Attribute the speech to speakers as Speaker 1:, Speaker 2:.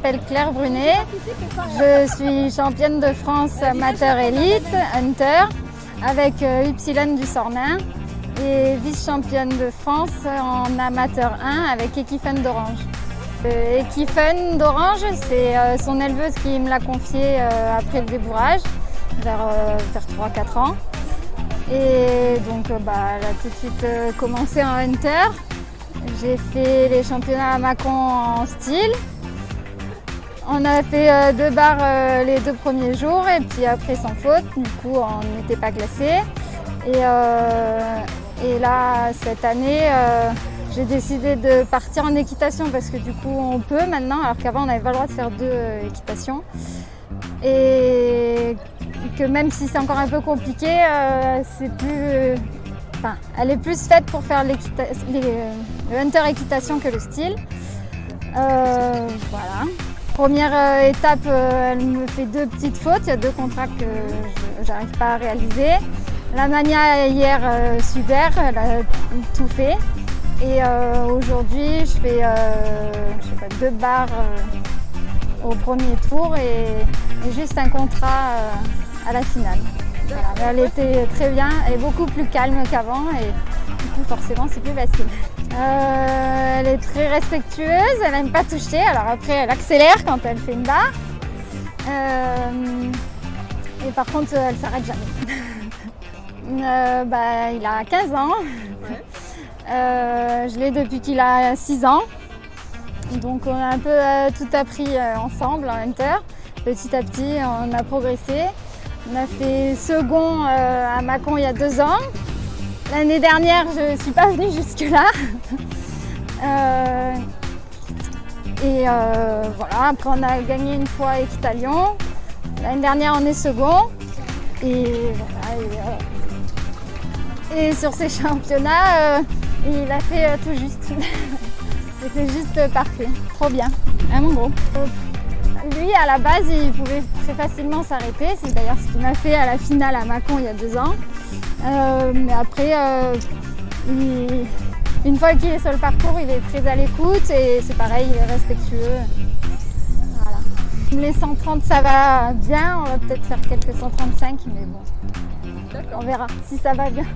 Speaker 1: m'appelle Claire Brunet. Je suis championne de France amateur élite, Hunter, avec Ypsilon du Sornin et vice-championne de France en amateur 1 avec Equifun d'Orange. Equifun d'Orange, c'est son éleveuse qui me l'a confié après le débourrage, vers 3-4 ans. Et donc elle a tout de suite commencé en Hunter. J'ai fait les championnats à Mâcon en style. On a fait 2 barres les 2 premiers jours et puis après sans faute, du coup on n'était pas classé. Et là cette année, j'ai décidé de partir en équitation parce que du coup on peut maintenant, alors qu'avant on n'avait pas le droit de faire 2 équitations. Et que même si c'est encore un peu compliqué, elle est plus faite pour faire le hunter équitation que le style. Voilà. Première étape, elle me fait 2 petites fautes. Il y a 2 contrats que je n'arrive pas à réaliser. La Mania hier, super, elle a tout fait. Et aujourd'hui, je fais 2 barres au premier tour et juste un contrat à la finale. Voilà. Elle était très bien, elle est beaucoup plus calme qu'avant et du coup forcément c'est plus facile. Elle est très respectueuse, elle n'aime pas toucher, alors après elle accélère quand elle fait une barre. Et par contre elle s'arrête jamais. Il a 15 ans, je l'ai depuis qu'il a 6 ans. Donc on a un peu tout appris ensemble en Hunter. Petit à petit on a progressé. On a fait second à Mâcon il y a 2 ans. L'année dernière, je ne suis pas venue jusque-là. Voilà, après on a gagné une fois Équitalion. L'année dernière, on est second. Et voilà. Et sur ces championnats, il a fait tout juste. C'était juste parfait. Trop bien. Mon gros. Lui, à la base, il pouvait très facilement s'arrêter. C'est d'ailleurs ce qu'il m'a fait à la finale à Mâcon il y a 2 ans. Mais après, une fois qu'il est sur le parcours, il est très à l'écoute et c'est pareil, il est respectueux. Voilà. Les 130, ça va bien. On va peut-être faire quelques 135, mais bon, on verra si ça va bien.